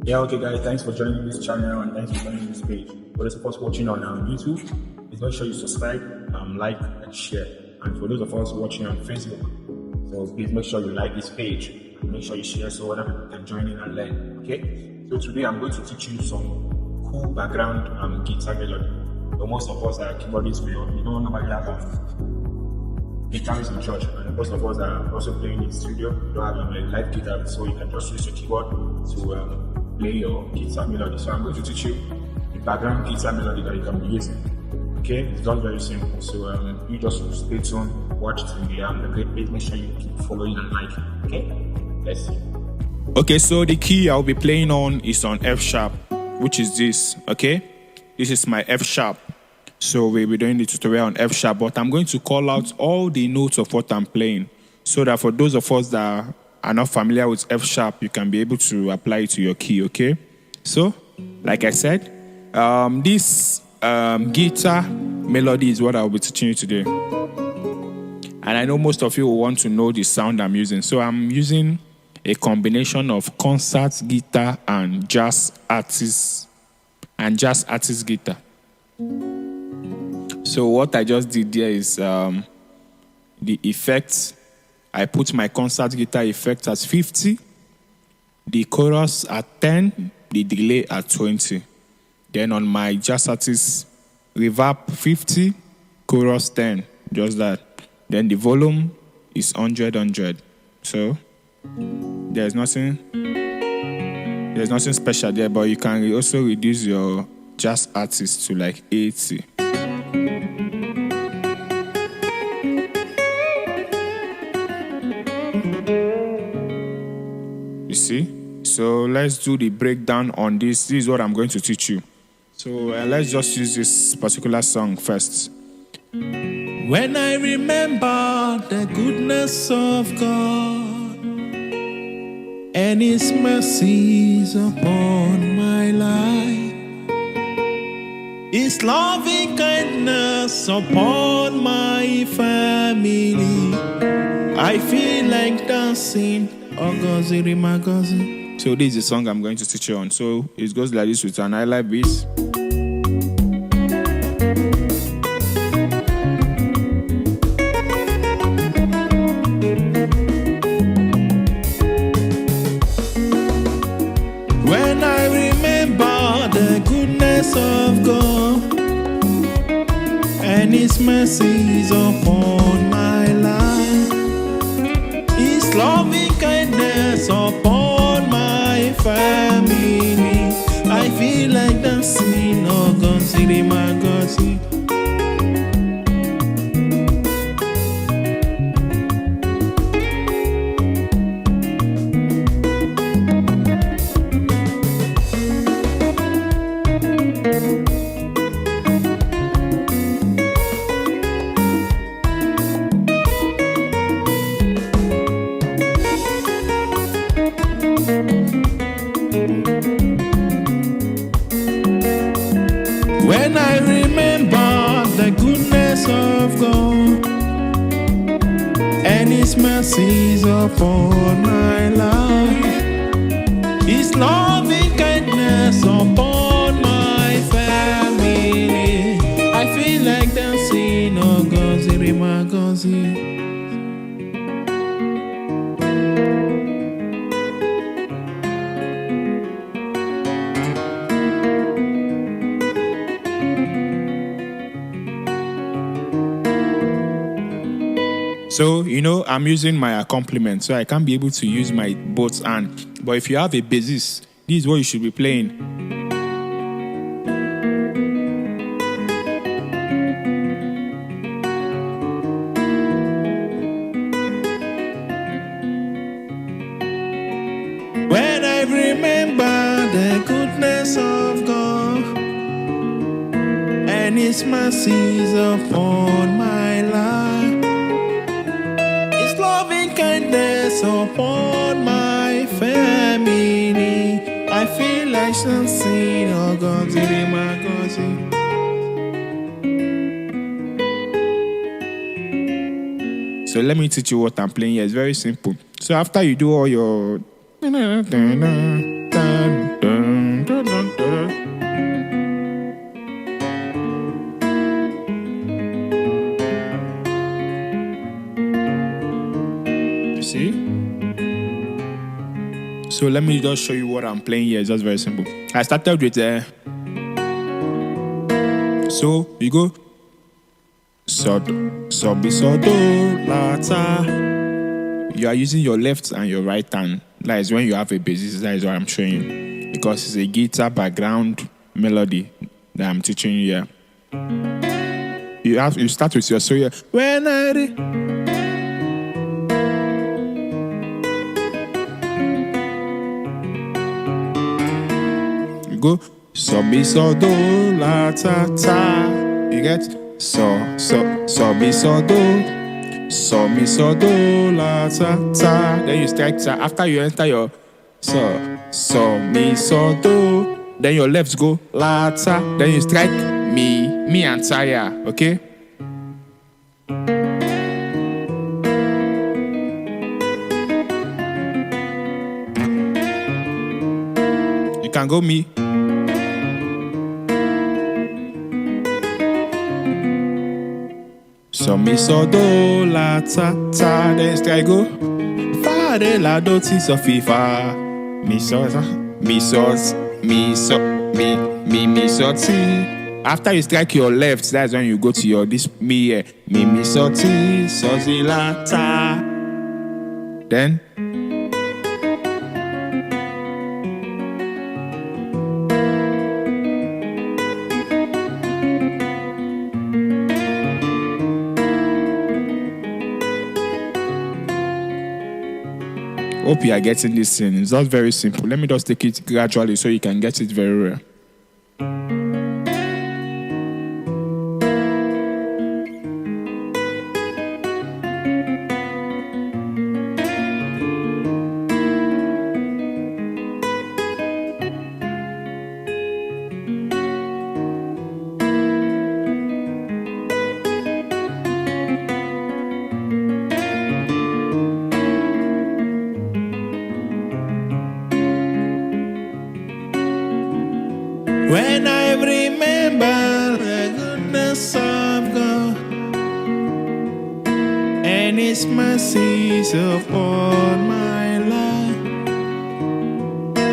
Yeah, okay, guys, thanks for joining this channel and thanks for joining this page. For those of us watching on YouTube, please make sure you subscribe, like, and share. And for those of us watching on Facebook, so please make sure you like this page and make sure you share so other people can join in and learn. Okay? So today I'm going to teach you some cool background guitar melody. But most of us are keyboardists, we don't normally have guitars in church, and most of us are also playing in studio. You don't have a live guitar, so you can just use your keyboard to play your guitar melody. So I'm going to teach you the background guitar melody that you can be using. Okay, it's not very simple. So you just stay tuned, watch till the end. Okay, please make sure you keep following and like. Okay, let's see. Okay, so the key I'll be playing on is on F sharp, which is this. Okay, this is my F sharp. So we'll be doing the tutorial on F sharp, but I'm going to call out all the notes of what I'm playing, so that for those of us that are not familiar with F sharp, you can be able to apply it to your key. Okay, so like I said, this guitar melody is what I'll be teaching you today, and I know most of you will want to know the sound I'm using. So I'm using a combination of concert guitar and jazz artist guitar. So what I just did there is the effects. I put my concert guitar effect at 50, the chorus at 10, the delay at 20. Then on my jazz artist, reverb 50, chorus 10, just that. Then the volume is 100. So there's nothing special there, but you can also reduce your jazz artist to like 80. You see? So let's do the breakdown on this. This is what I'm going to teach you. So let's just use this particular song first. When I remember the goodness of God and His mercies upon my life, His loving kindness upon my family, I feel like dancing. So this is the song I'm going to teach you on. So it goes like this with an highlight beat. When I remember the goodness of God and His mercies upon my life, His loving kindness upon my family, I feel like dancing. Oh God, see my God, see. When I remember the goodness of God and His mercies upon my life, His loving kindness upon my family, I feel like dancing. Oh God, see my God, see. So, I'm using my accompaniment, so I can't be able to use my both hand. But if you have a bassist, this is what you should be playing. When I remember the goodness of God and His mercies upon my life, kindness upon my family, I feel like dancing. Oh God, my God. So let me teach you what I'm playing here. It's very simple. So after you do all your So let me just show you what I'm playing here. It's just very simple. I started with so you go so mi so do la ta. You are using your left and your right hand. That is when you have a basis. That is what I'm showing you, because it's a guitar background melody that I'm teaching you here. You start with your so here. When I you go so mi so do la ta ta. You get so mi so do. So mi so do la ta ta. Then you strike ta. After you enter your so mi so do. Then your left go la ta. Then you strike mi and ta ya. Okay. You can go mi. So mi so do la ta ta. Then strike go fa de la do ti so fi fa. Mi so ti. After you strike your left, that's when you go to your this mi here. Mi so ti so si la ta. Then hope you are getting this thing. It's not very simple. Let me just take it gradually so you can get it very well. When I remember the goodness of God and His mercies upon my life,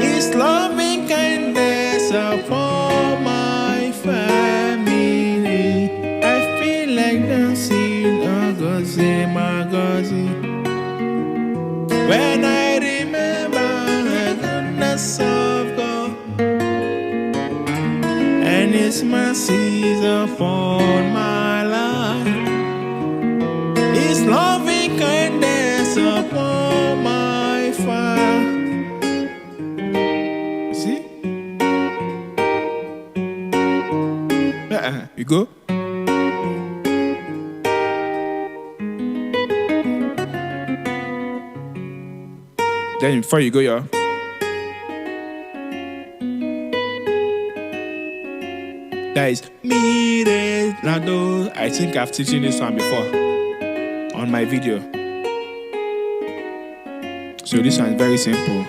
His loving kindness upon my family, I feel like dancing, Magozi. When I remember the goodness of God and His mercies upon my life, His loving kindness upon my fire. See? You go. Then before you go, yeah. That is mi re la do. I think I've teaching this one before on my video. So this one is very simple.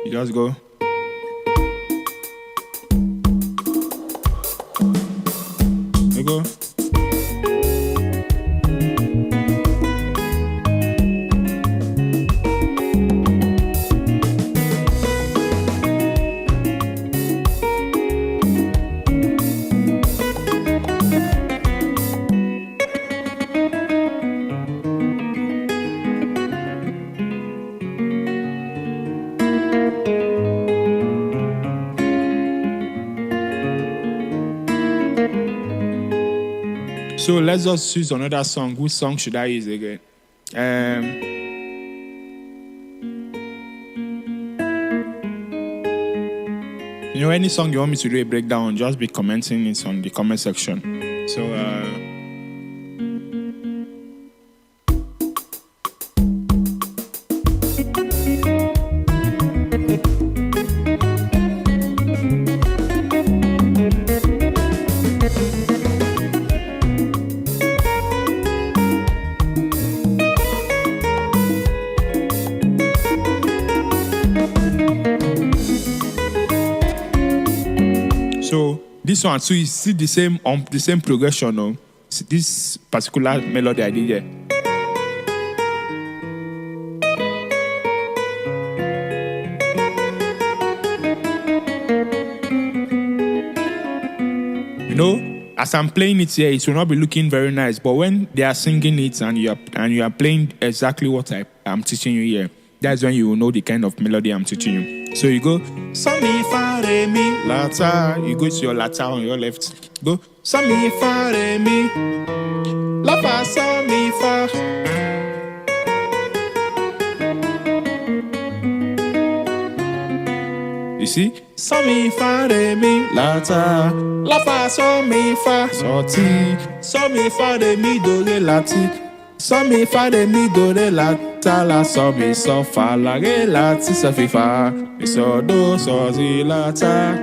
You just go. You go. So let's just use another song. Which song should I use again? You know, any song you want me to do a breakdown, just be commenting it on the comment section. So this one too, you see the same progression, no? This particular melody I did here. You know, as I'm playing it here, it will not be looking very nice. But when they are singing it and you are playing exactly what I'm teaching you here, that's when you will know the kind of melody I'm teaching you. So you go, so mi fa re mi la ta. You go to your la ta on your left. Go, so mi fa re mi la fa so mi fa. You see? So mi fa re mi la ta, la fa so mi fa so ti, so mi fa re mi do re la ti, so mi fa re mi do re la ta la so mi so fa la re la ti so fi fa, mi so do so si la ta.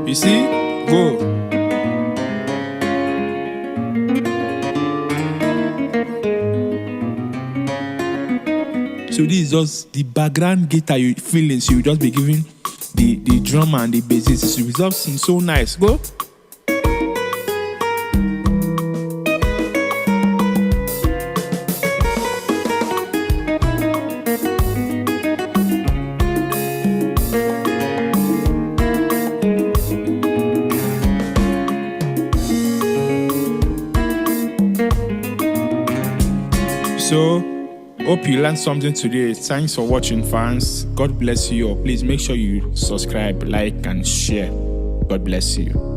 You see? Go. So this is just the background guitar feelings you just be giving the drum and the basses. It results seem so nice. Go. So hope you learned something today. Thanks for watching, fans. God bless you all. Please make sure you subscribe, like, and share. God bless you.